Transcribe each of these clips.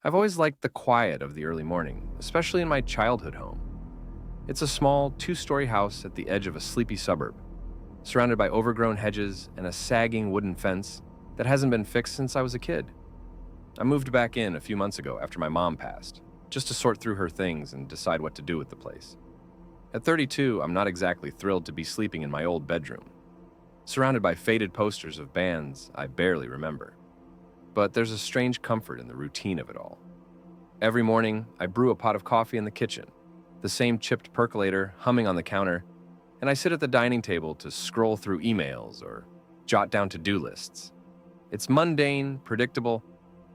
I've always liked the quiet of the early morning, especially in my childhood home. It's a small, two-story house at the edge of a sleepy suburb, surrounded by overgrown hedges and a sagging wooden fence that hasn't been fixed since I was a kid. I moved back in a few months ago after my mom passed, just to sort through her things and decide what to do with the place. At 32, I'm not exactly thrilled to be sleeping in my old bedroom, surrounded by faded posters of bands I barely remember. But there's a strange comfort in the routine of it all. Every morning, I brew a pot of coffee in the kitchen, the same chipped percolator humming on the counter, and I sit at the dining table to scroll through emails or jot down to-do lists. It's mundane, predictable,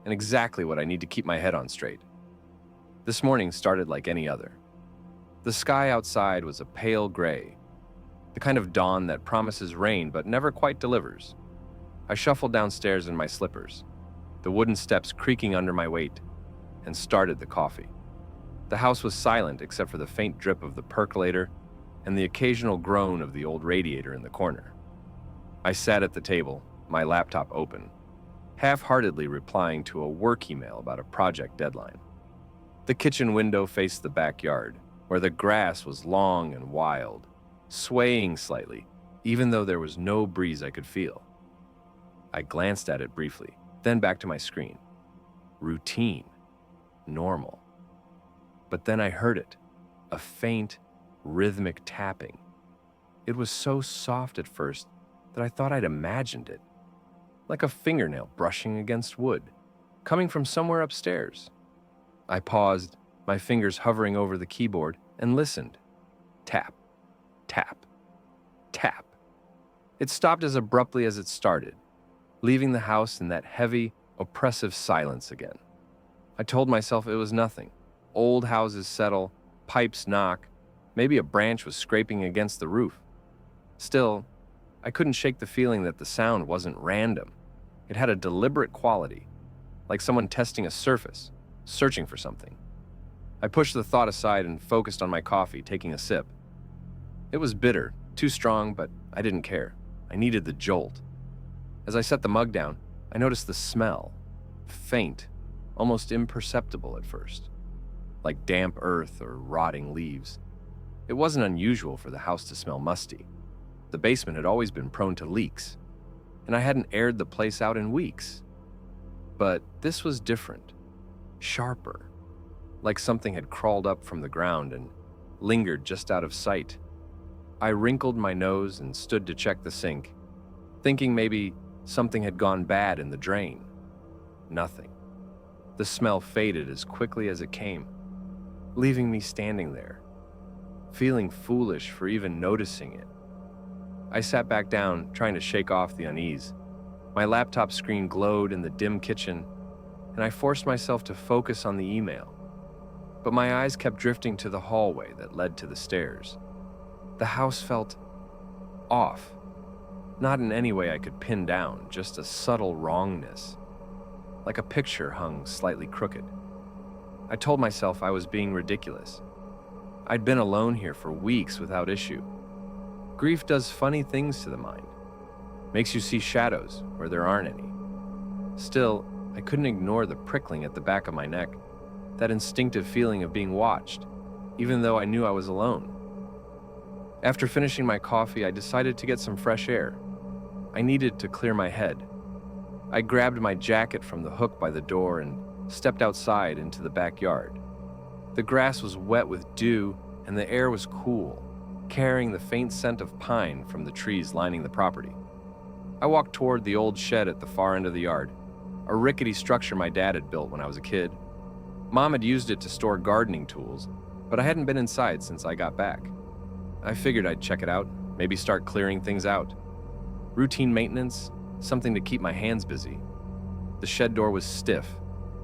and exactly what I need to keep my head on straight. This morning started like any other. The sky outside was a pale gray, the kind of dawn that promises rain but never quite delivers. I shuffled downstairs in my slippers, the wooden steps creaking under my weight, and started the coffee. The house was silent except for the faint drip of the percolator and the occasional groan of the old radiator in the corner. I sat at the table, my laptop open, half-heartedly replying to a work email about a project deadline. The kitchen window faced the backyard, where the grass was long and wild, swaying slightly, even though there was no breeze I could feel. I glanced at it briefly, then back to my screen. Routine. Normal. But then I heard it, a faint, rhythmic tapping. It was so soft at first that I thought I'd imagined it, like a fingernail brushing against wood, coming from somewhere upstairs. I paused, my fingers hovering over the keyboard, and listened. Tap, tap, tap. It stopped as abruptly as it started, leaving the house in that heavy, oppressive silence again. I told myself it was nothing. Old houses settle, pipes knock, maybe a branch was scraping against the roof. Still, I couldn't shake the feeling that the sound wasn't random. It had a deliberate quality, like someone testing a surface, searching for something. I pushed the thought aside and focused on my coffee, taking a sip. It was bitter, too strong, but I didn't care. I needed the jolt. As I set the mug down, I noticed the smell, faint, almost imperceptible at first, like damp earth or rotting leaves. It wasn't unusual for the house to smell musty. The basement had always been prone to leaks, and I hadn't aired the place out in weeks. But this was different, sharper, like something had crawled up from the ground and lingered just out of sight. I wrinkled my nose and stood to check the sink, thinking maybe something had gone bad in the drain. Nothing. The smell faded as quickly as it came, leaving me standing there, feeling foolish for even noticing it. I sat back down, trying to shake off the unease. My laptop screen glowed in the dim kitchen, and I forced myself to focus on the email. But my eyes kept drifting to the hallway that led to the stairs. The house felt off. Not in any way I could pin down, just a subtle wrongness, like a picture hung slightly crooked. I told myself I was being ridiculous. I'd been alone here for weeks without issue. Grief does funny things to the mind, makes you see shadows where there aren't any. Still, I couldn't ignore the prickling at the back of my neck, that instinctive feeling of being watched, even though I knew I was alone. After finishing my coffee, I decided to get some fresh air. I needed to clear my head. I grabbed my jacket from the hook by the door and stepped outside into the backyard. The grass was wet with dew and the air was cool, carrying the faint scent of pine from the trees lining the property. I walked toward the old shed at the far end of the yard, a rickety structure my dad had built when I was a kid. Mom had used it to store gardening tools, but I hadn't been inside since I got back. I figured I'd check it out, maybe start clearing things out. Routine maintenance, something to keep my hands busy. The shed door was stiff,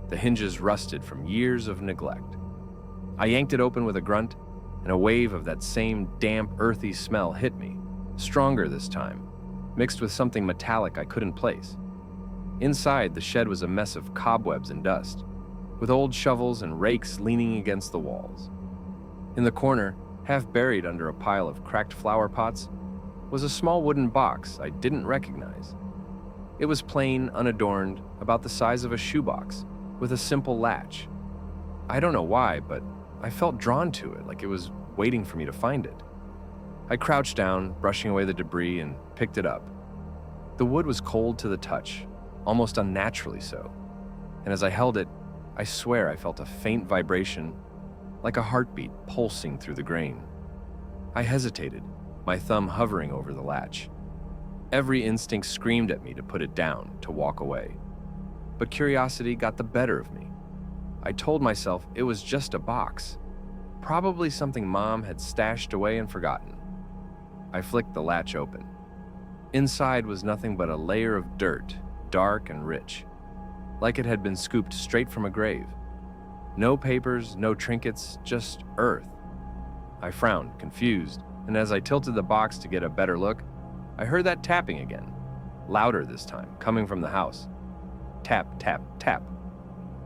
the hinges rusted from years of neglect. I yanked it open with a grunt, and a wave of that same damp, earthy smell hit me, stronger this time, mixed with something metallic I couldn't place. Inside, the shed was a mess of cobwebs and dust, with old shovels and rakes leaning against the walls. In the corner, half buried under a pile of cracked flower pots, was a small wooden box I didn't recognize. It was plain, unadorned, about the size of a shoebox, with a simple latch. I don't know why, but I felt drawn to it, like it was waiting for me to find it. I crouched down, brushing away the debris, and picked it up. The wood was cold to the touch, almost unnaturally so, and as I held it, I swear I felt a faint vibration, like a heartbeat pulsing through the grain. I hesitated, my thumb hovering over the latch. Every instinct screamed at me to put it down, to walk away. But curiosity got the better of me. I told myself it was just a box, probably something Mom had stashed away and forgotten. I flicked the latch open. Inside was nothing but a layer of dirt, dark and rich, like it had been scooped straight from a grave. No papers, no trinkets, just earth. I frowned, confused, and as I tilted the box to get a better look, I heard that tapping again, louder this time, coming from the house. Tap, tap, tap.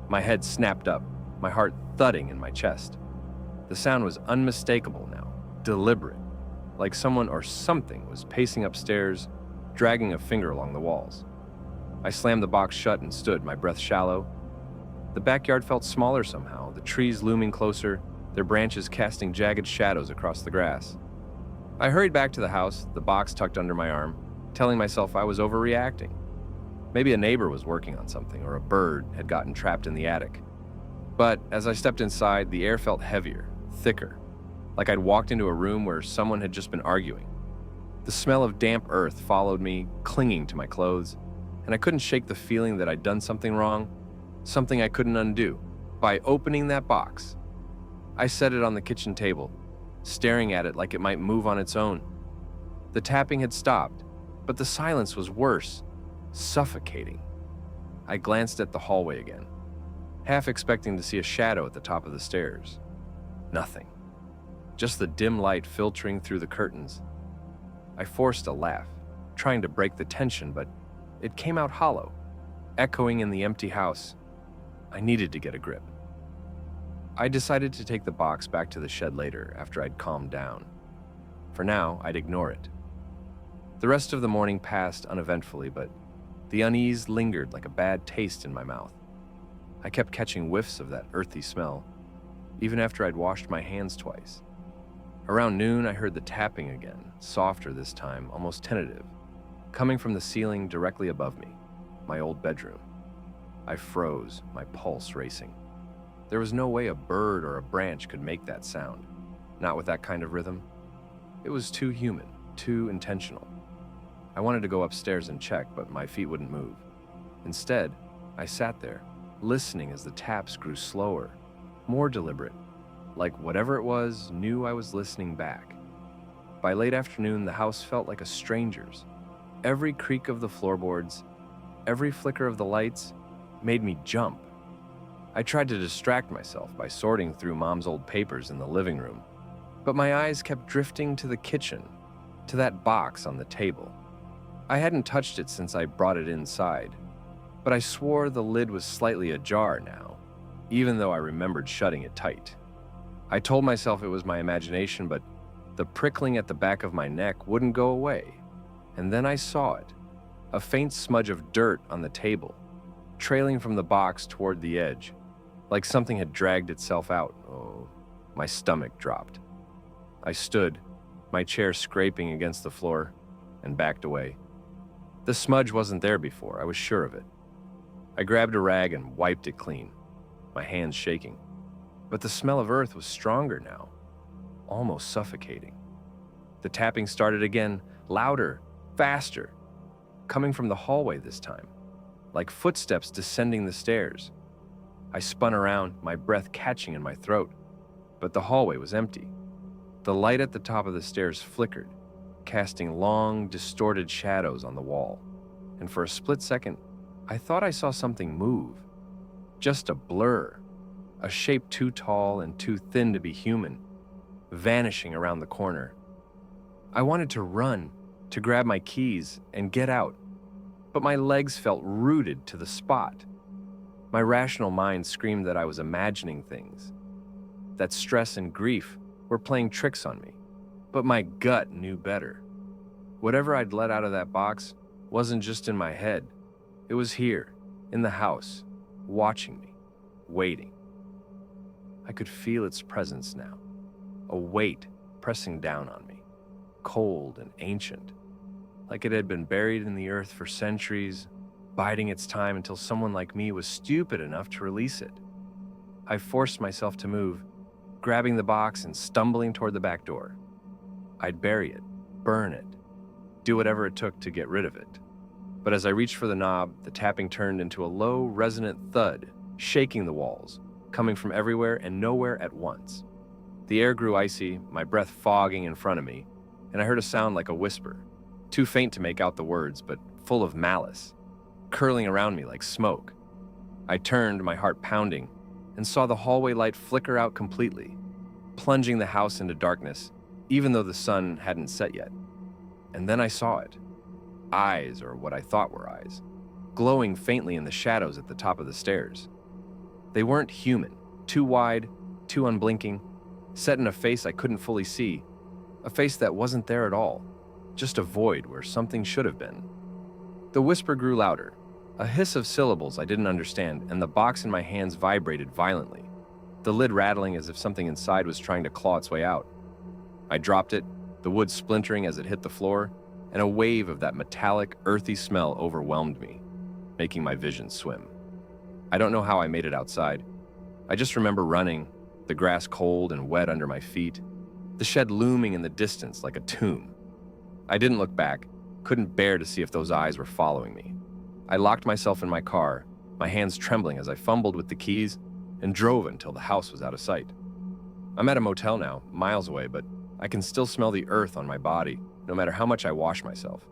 My head snapped up, my heart thudding in my chest. The sound was unmistakable now, deliberate, like someone or something was pacing upstairs, dragging a finger along the walls. I slammed the box shut and stood, my breath shallow. The backyard felt smaller somehow, the trees looming closer, their branches casting jagged shadows across the grass. I hurried back to the house, the box tucked under my arm, telling myself I was overreacting. Maybe a neighbor was working on something, or a bird had gotten trapped in the attic. But as I stepped inside, the air felt heavier, thicker, like I'd walked into a room where someone had just been arguing. The smell of damp earth followed me, clinging to my clothes, and I couldn't shake the feeling that I'd done something wrong, something I couldn't undo. By opening that box, I set it on the kitchen table, staring at it like it might move on its own. The tapping had stopped, but the silence was worse, suffocating. I glanced at the hallway again, half expecting to see a shadow at the top of the stairs. Nothing. Just the dim light filtering through the curtains. I forced a laugh, trying to break the tension, but it came out hollow, echoing in the empty house. I needed to get a grip. I decided to take the box back to the shed later after I'd calmed down. For now, I'd ignore it. The rest of the morning passed uneventfully, but the unease lingered like a bad taste in my mouth. I kept catching whiffs of that earthy smell, even after I'd washed my hands twice. Around noon, I heard the tapping again, softer this time, almost tentative, coming from the ceiling directly above me, my old bedroom. I froze, my pulse racing. There was no way a bird or a branch could make that sound, not with that kind of rhythm. It was too human, too intentional. I wanted to go upstairs and check, but my feet wouldn't move. Instead, I sat there, listening as the taps grew slower, more deliberate, like whatever it was knew I was listening back. By late afternoon, the house felt like a stranger's. Every creak of the floorboards, every flicker of the lights made me jump. I tried to distract myself by sorting through Mom's old papers in the living room, but my eyes kept drifting to the kitchen, to that box on the table. I hadn't touched it since I brought it inside, but I swore the lid was slightly ajar now, even though I remembered shutting it tight. I told myself it was my imagination, but the prickling at the back of my neck wouldn't go away. And then I saw it, a faint smudge of dirt on the table, trailing from the box toward the edge, like something had dragged itself out. Oh, my stomach dropped. I stood, my chair scraping against the floor, and backed away. The smudge wasn't there before, I was sure of it. I grabbed a rag and wiped it clean, my hands shaking. But the smell of earth was stronger now, almost suffocating. The tapping started again, louder, faster, coming from the hallway this time, like footsteps descending the stairs. I spun around, my breath catching in my throat, but the hallway was empty. The light at the top of the stairs flickered, casting long, distorted shadows on the wall, and for a split second, I thought I saw something move. Just a blur, a shape too tall and too thin to be human, vanishing around the corner. I wanted to run, to grab my keys and get out, but my legs felt rooted to the spot. My rational mind screamed that I was imagining things, that stress and grief were playing tricks on me, but my gut knew better. Whatever I'd let out of that box wasn't just in my head. It was here, in the house, watching me. waiting. I could feel its presence now, a weight pressing down on me, cold and ancient, like it had been buried in the earth for centuries, biding its time until someone like me was stupid enough to release it. I forced myself to move, grabbing the box and stumbling toward the back door. I'd bury it, burn it, do whatever it took to get rid of it. But as I reached for the knob, the tapping turned into a low, resonant thud, shaking the walls, coming from everywhere and nowhere at once. The air grew icy, my breath fogging in front of me, and I heard a sound like a whisper, too faint to make out the words, but full of malice, curling around me like smoke. I turned, my heart pounding, and saw the hallway light flicker out completely, plunging the house into darkness, even though the sun hadn't set yet. And then I saw it. Eyes, or what I thought were eyes, glowing faintly in the shadows at the top of the stairs. They weren't human, too wide, too unblinking, set in a face I couldn't fully see, a face that wasn't there at all, just a void where something should have been. The whisper grew louder, a hiss of syllables I didn't understand, and the box in my hands vibrated violently, the lid rattling as if something inside was trying to claw its way out. I dropped it, the wood splintering as it hit the floor, and a wave of that metallic, earthy smell overwhelmed me, making my vision swim. I don't know how I made it outside. I just remember running, the grass cold and wet under my feet, the shed looming in the distance like a tomb. I didn't look back, couldn't bear to see if those eyes were following me. I locked myself in my car, my hands trembling as I fumbled with the keys and drove until the house was out of sight. I'm at a motel now, miles away, but I can still smell the earth on my body, no matter how much I wash myself.